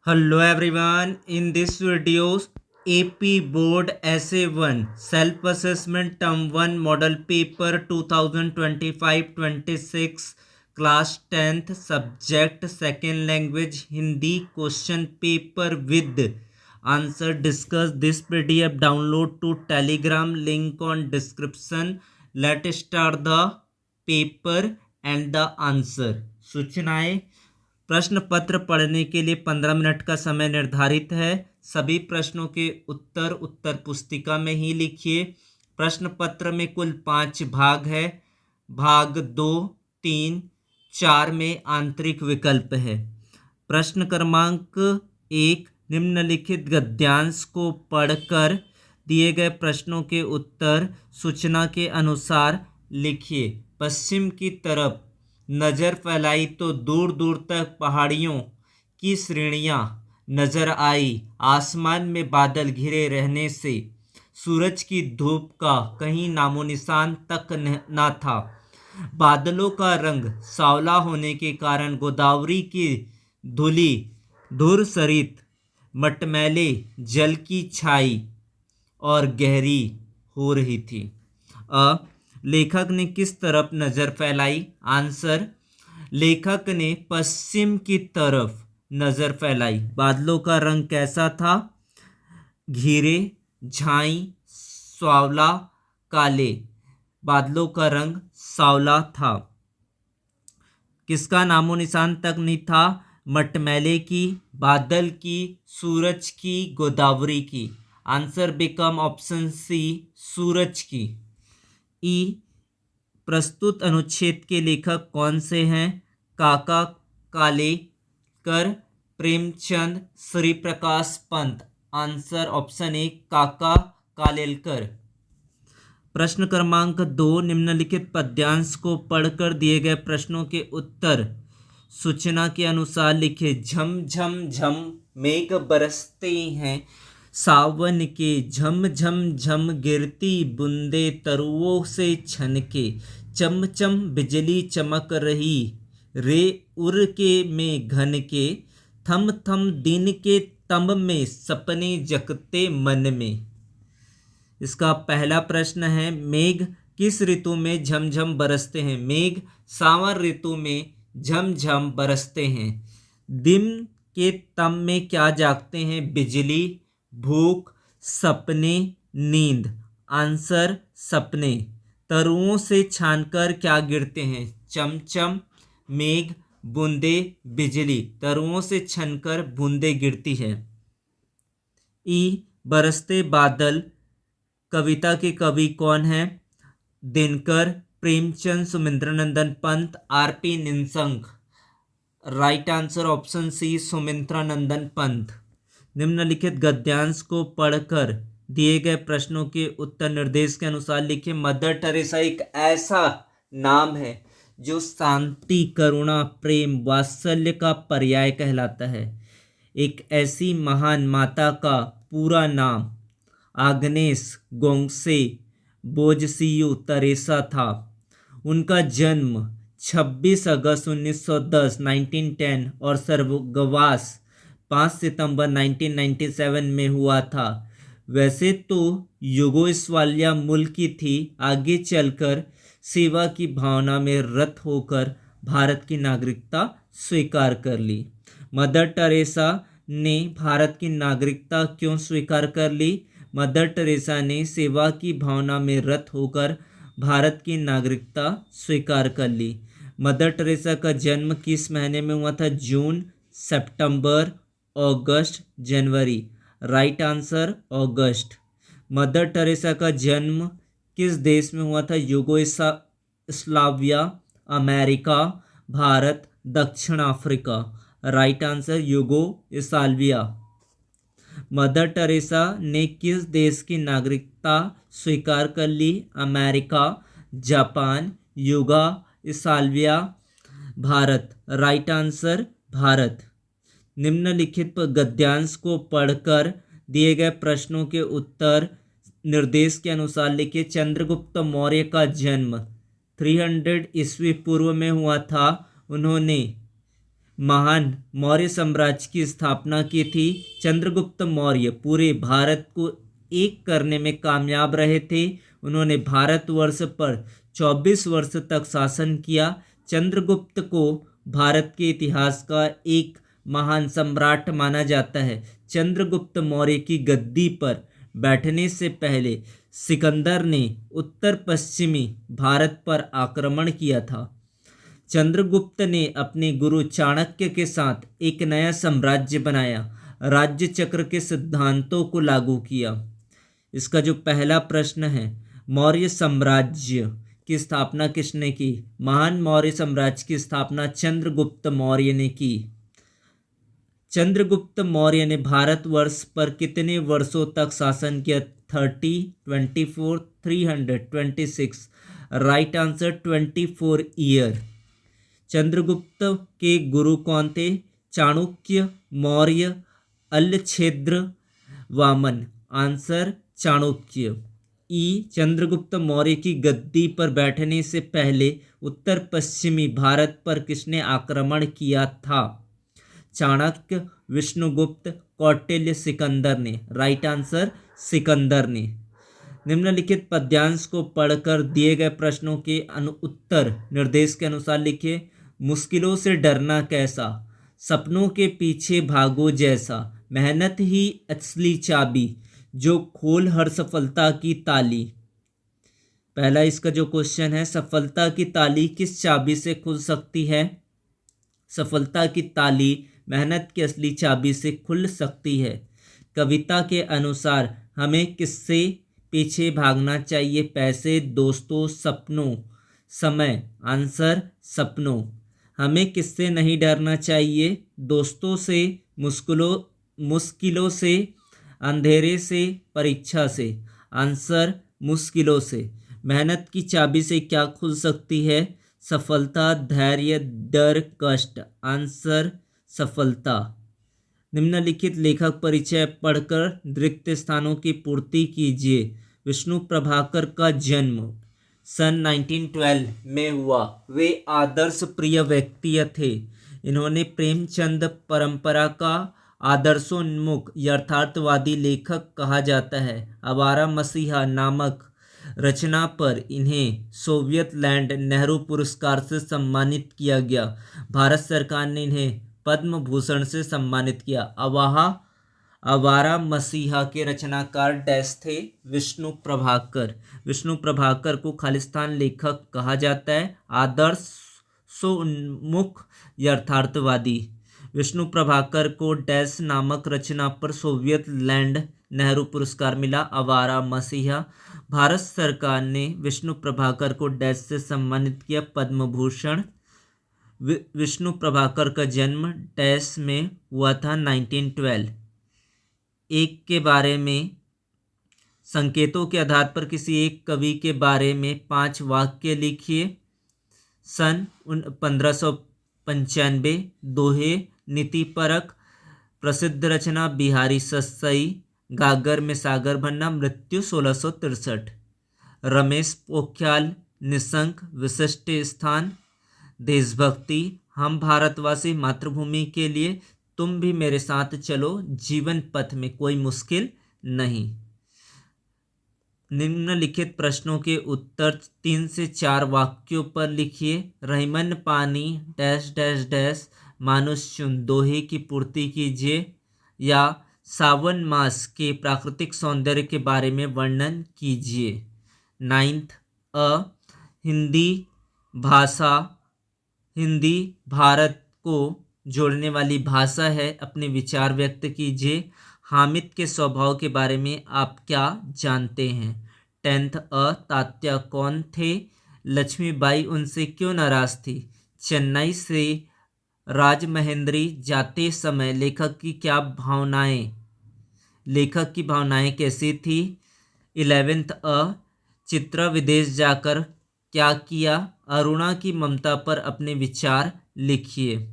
Hello everyone, in this video AP Board Essay 1 Self Assessment Term 1 Model Paper 2025-26 Class 10th Subject Second Language Hindi Question Paper with answer discussed. This PDF download to Telegram, link on description. Let's start the paper and the answer. सूचनाएं। प्रश्न पत्र पढ़ने के लिए 15 minute का समय निर्धारित है। सभी प्रश्नों के उत्तर उत्तर पुस्तिका में ही लिखिए। प्रश्न पत्र में कुल 5 भाग है। भाग 2, 3, 4 में आंतरिक विकल्प है। प्रश्न क्रमांक 1, निम्नलिखित गद्यांश को पढ़कर दिए गए प्रश्नों के उत्तर सूचना के अनुसार लिखिए। पश्चिम की तरफ नज़र फैलाई तो दूर दूर तक पहाड़ियों की श्रेणियां नजर आई। आसमान में बादल घिरे रहने से सूरज की धूप का कहीं नामो निशान तक न था। बादलों का रंग सांवला होने के कारण गोदावरी की धुली धूसरित मटमैले जल की छाई और गहरी हो रही थी। लेखक ने किस तरफ नज़र फैलाई? आंसर, लेखक ने पश्चिम की तरफ नज़र फैलाई। बादलों का रंग कैसा था? घिरे, झाई, सांवला, काले। बादलों का रंग सांवला था। किसका नामो निशान तक नहीं था? मटमैले की, बादल की, सूरज की, गोदावरी की। आंसर बिकम ऑप्शन सी, सूरज की। प्रस्तुत अनुच्छेद के लेखक कौन से हैं? काका Kalelkar, Premchand, Shri Prakash Pant. Answer option A, काका कालेलकर। प्रश्न क्रमांक 2, निम्नलिखित पद्यांश को पढ़कर दिए गए प्रश्नों के उत्तर सूचना के अनुसार लिखे। झम झम झम मेघ बरसते हैं, सावन के झम झम झम गिरती बूंदे तरुओं से छनके। चम चम बिजली चमक रही रे उर के में घन के। थम थम दिन के तम में सपने जगते मन में। इसका पहला प्रश्न है, मेघ किस ऋतु में झमझम बरसते हैं? मेघ सावन ऋतु में झमझम बरसते हैं। दिन के तम में क्या जागते हैं? बिजली, भूख, सपने, नींद। आंसर सपने। तरुओं से छानकर क्या गिरते हैं? चमचम, मेघ, बूंदे, बिजली। तरुओं से छनकर बूंदे गिरती है। बरसते बादल कविता के कवि कौन हैं? Dinkar, Premchand, Sumitranandan Pant, RP Nishank. Right answer option C, Sumitranandan Pant. निम्नलिखित गद्यांश को पढ़कर दिए गए प्रश्नों के उत्तर निर्देश के अनुसार लिखे। मदर टेरेसा एक ऐसा नाम है जो शांति, करुणा, प्रेम, वात्सल्य का पर्याय कहलाता है। एक ऐसी महान माता का पूरा नाम आग्नेस गोंगसे बोजसियो तेरेसा था। उनका जन्म 26 अगस्त 1910 1910 और स्वर्गवास 5 सितंबर 1997 में हुआ था। वैसे तो युगोस्लाविया मूल की थी, आगे चलकर सेवा की भावना में रत होकर भारत की नागरिकता स्वीकार कर ली। मदर टेरेसा ने भारत की नागरिकता क्यों स्वीकार कर ली? मदर टेरेसा ने सेवा की भावना में रत होकर भारत की नागरिकता स्वीकार कर ली। मदर टेरेसा का जन्म किस महीने में हुआ था? जून, सितंबर, अगस्त, जनवरी। राइट आंसर अगस्त। मदर टेरेसा का जन्म किस देश में हुआ था? युगोस्लाविया, अमेरिका, भारत, दक्षिण Africa. Right answer Yugoslavia. Mother Teresa ने किस देश की नागरिकता स्वीकार कर ली? America, Japan, Yugoslavia, Bharat. Right answer Bharat. निम्नलिखित गद्यांश को पढ़कर दिए गए प्रश्नों के उत्तर निर्देश के अनुसार लिखिए। चंद्रगुप्त मौर्य का जन्म 300 ईस्वी पूर्व में हुआ था। उन्होंने महान मौर्य साम्राज्य की स्थापना की थी? चंद्रगुप्त मौर्य पूरे भारत को एक करने में कामयाब रहे थे। उन्होंने भारतवर्ष पर 24 वर्ष तक शासन किया। चंद्रगुप्त को भारत के इतिहास का एक महान सम्राट माना जाता है। चंद्रगुप्त मौर्य की गद्दी पर बैठने से पहले सिकंदर ने उत्तर पश्चिमी भारत पर आक्रमण किया था। चंद्रगुप्त ने अपने गुरु चाणक्य के साथ एक नया साम्राज्य बनाया, राज्य चक्र के सिद्धांतों को लागू किया। इसका जो पहला प्रश्न है, मौर्य साम्राज्य की स्थापना किसने की? महान मौर्य साम्राज्य की स्थापना चंद्रगुप्त मौर्य ने की। चंद्रगुप्त मौर्य ने भारतवर्ष पर कितने वर्षों तक शासन किया? 30, 24, 326। Right answer 24 year. चंद्रगुप्त के गुरु कौन थे? चाणक्य, मौर्य, अल्लछेद्र, वामन। आंसर चाणक्य। चंद्रगुप्त मौर्य की गद्दी पर बैठने से पहले उत्तर पश्चिमी भारत पर किसने आक्रमण किया था? चाणक्य, विष्णुगुप्त, कौटिल्य, सिकंदर ने। राइट आंसर सिकंदर ने। निम्नलिखित पद्यांश को पढ़कर दिए गए प्रश्नों के उत्तर निर्देश के अनुसार लिखिए। मुश्किलों से डरना कैसा, सपनों के पीछे भागो जैसा, मेहनत ही असली चाबी, जो खोल हर सफलता की ताली। पहला इसका जो क्वेश्चन है, सफलता की ताली किस चाबी से खुल सकती है? सफलता की ताली मेहनत की असली चाबी से खुल सकती है। कविता के अनुसार हमें किससे पीछे भागना चाहिए? पैसे, दोस्तों, सपनों, समय। आंसर सपनों। हमें किससे नहीं डरना चाहिए? दोस्तों से, मुश्किलों से, अंधेरे से, परीक्षा से। आंसर मुश्किलों से। मेहनत की चाबी से क्या खुल सकती है? सफलता, धैर्य, डर, कष्ट। आंसर सफलता। निम्नलिखित लेखक परिचय पढ़कर रिक्त स्थानों की पूर्ति कीजिए। विष्णु प्रभाकर का जन्म सन 1912 में हुआ। वे आदर्श प्रिय व्यक्ति थे। इन्होंने प्रेमचंद परंपरा का आदर्शोन्मुख यथार्थवादी लेखक कहा जाता है। आवारा मसीहा नामक रचना पर इन्हें सोवियत लैंड नेहरू पुरस्कार से सम्मानित किया गया। भारत सरकार ने इन्हें पद्म भूषण से सम्मानित किया। आवारा मसीहा के रचनाकार डैश थे? विष्णु प्रभाकर। विष्णु प्रभाकर को खालिस्तान लेखक कहा जाता है। आदर्शोन्मुख यथार्थवादी। विष्णु प्रभाकर को डैश नामक रचना पर सोवियत लैंड नेहरू पुरस्कार मिला। आवारा मसीहा। भारत सरकार ने विष्णु प्रभाकर को डैश से सम्मानित किया, पद्म भूषण। विष्णु प्रभाकर का जन्म डैश में हुआ था 1912। एक के बारे में संकेतों के आधार पर किसी एक कवि के बारे में 5 वाक्य लिखिए। सन 1595, दोहे, नीतिपरक। प्रसिद्ध रचना बिहारी सस्सई, गागर में सागर भरना। मृत्यु 1663। रमेश पोखरियाल निशंक, विशिष्ट स्थान। देशभक्ति, हम भारतवासी मातृभूमि के लिए, तुम भी मेरे साथ चलो, जीवन पथ में कोई मुश्किल नहीं। निम्नलिखित प्रश्नों के उत्तर 3 से 4 वाक्यों पर लिखिए। रहीमन पानी डैश डैश डैश मानुष चुन, दोहे की पूर्ति कीजिए। या सावन मास के प्राकृतिक सौंदर्य के बारे में वर्णन कीजिए। 9th हिंदी भाषा, हिंदी भारत को जोड़ने वाली भाषा है। अपने विचार व्यक्त कीजिए। हामिद के स्वभाव के बारे में आप क्या जानते हैं? 10th तात्या कौन थे? लक्ष्मीबाई उनसे क्यों नाराज थी? चेन्नई से राजमहेंद्री जाते समय लेखक की भावनाएं कैसी थी? 11th चित्रा विदेश जाकर क्या किया? अरुणा की ममता पर अपने विचार लिखिए।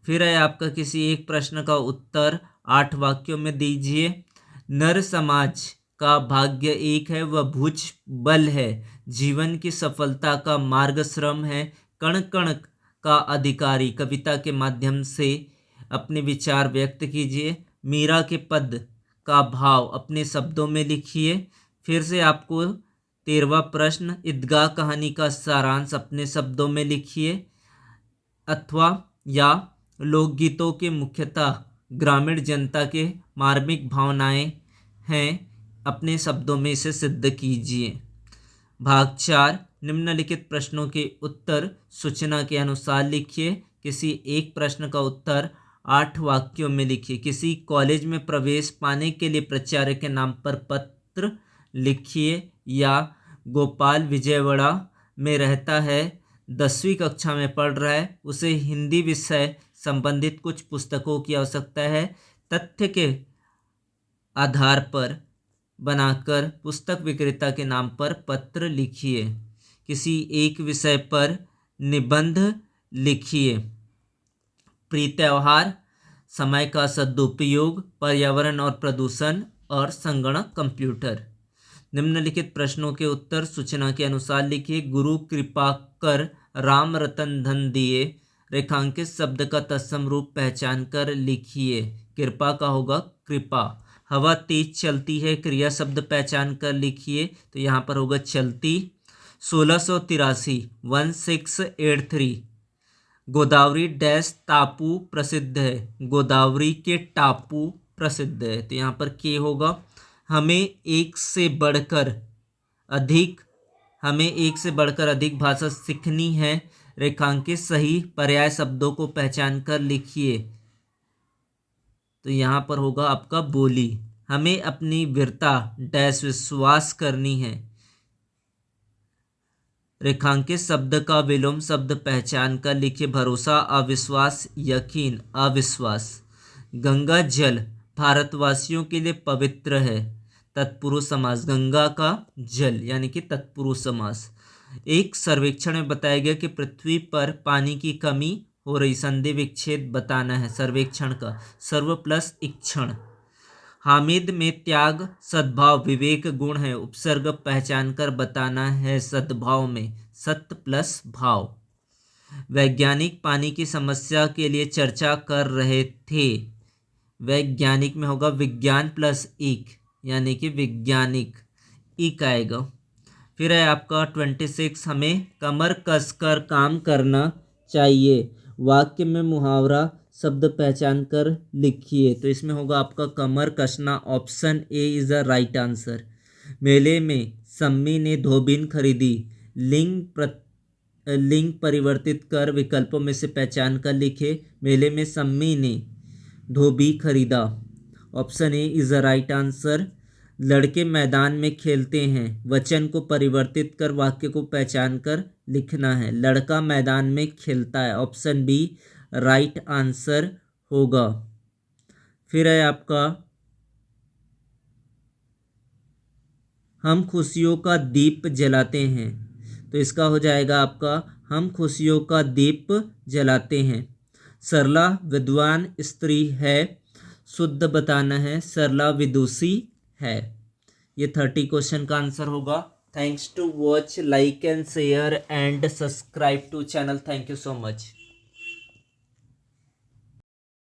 फिर है आपका किसी एक प्रश्न का उत्तर 8 वाक्यों में दीजिए। नर समाज का भाग्य एक है, वह भुज बल है। जीवन की सफलता का मार्ग श्रम है। कण कण का अधिकारी कविता के माध्यम से अपने विचार व्यक्त कीजिए। मीरा के पद का भाव अपने शब्दों में लिखिए। फिर से आपको 13वां प्रश्न, ईदगाह कहानी का सारांश अपने शब्दों में लिखिए अथवा या लोकगीतों के मुख्यतः ग्रामीण जनता के मार्मिक भावनाएं हैं, अपने शब्दों में इसे सिद्ध कीजिए। भाग 4, निम्नलिखित प्रश्नों के उत्तर सूचना के अनुसार लिखिए। किसी एक प्रश्न का उत्तर 8 वाक्यों में लिखिए। किसी कॉलेज में प्रवेश पाने के लिए प्राचार्य के नाम पर पत्र लिखिए। या गोपाल विजयवाड़ा में रहता है, 10वीं कक्षा में पढ़ रहा है, उसे हिंदी विषय संबंधित कुछ पुस्तकों की आवश्यकता है। तथ्य के आधार पर बनाकर पुस्तक विक्रेता के नाम पर पत्र लिखिए। किसी एक विषय पर निबंध लिखिए। प्रिय त्योहार, समय का सदुपयोग, पर्यावरण और प्रदूषण और संगणक कंप्यूटर। निम्नलिखित प्रश्नों के उत्तर सूचना के अनुसार लिखिए। गुरु कृपा कर राम रतन धन दिए, रेखांकित शब्द का तत्सम रूप पहचान कर लिखिए। कृपा का होगा कृपा। हवा तेज चलती है, क्रिया शब्द पहचान कर लिखिए, तो यहाँ पर होगा चलती। 1683 1683 गोदावरी डैश टापू प्रसिद्ध है, गोदावरी के टापू प्रसिद्ध है, तो यहाँ पर के होगा। हमें एक से बढ़कर अधिक भाषा सीखनी है, रेखांकित सही पर्याय शब्दों को पहचान कर लिखिए, तो यहाँ पर होगा आपका बोली। हमें अपनी वीरता डैश विश्वास करनी है, रेखांकित शब्द का विलोम शब्द पहचान कर लिखिए। भरोसा अविश्वास, यकीन अविश्वास। गंगा जल भारतवासियों के लिए पवित्र है, तत्पुरुष समास। गंगा का जल यानी कि तत्पुरुष समास। एक सर्वेक्षण में बताया गया कि पृथ्वी पर पानी की कमी हो रही, संधि विच्छेद बताना है सर्वेक्षण का। सर्व प्लस इक्षण। हामिद में त्याग सद्भाव विवेक गुण है, उपसर्ग पहचान कर बताना है सद्भाव में सत्य प्लस भाव। वैज्ञानिक पानी की समस्या के लिए चर्चा कर रहे थे, वैज्ञानिक में होगा विज्ञान प्लस इक यानी कि वैज्ञानिक, इक आएगा। फिर है आपका 26, हमें कमर कसकर काम करना चाहिए। वाक्य में मुहावरा शब्द पहचान कर लिखिए, तो इसमें होगा आपका कमर कसना, option A is the right answer. मेले में सम्मी ने धोबिन खरीदी, लिंग परिवर्तित कर विकल्पों में से पहचान कर लिखे। मेले में सम्मी ने धोबी खरीदा, option A is the right answer. लड़के मैदान में खेलते हैं, वचन को परिवर्तित कर वाक्य को पहचान कर लिखना है। लड़का मैदान में खेलता है, ऑप्शन बी राइट आंसर होगा। फिर है आपका हम खुशियों का दीप जलाते हैं, तो इसका हो जाएगा आपका हम खुशियों का दीप जलाते हैं। सरला विद्वान स्त्री है, शुद्ध बताना है, सरला विदुषी है। ये 30 क्वेश्चन का आंसर होगा। Thanks to watch, like and share and subscribe to channel. Thank you so much.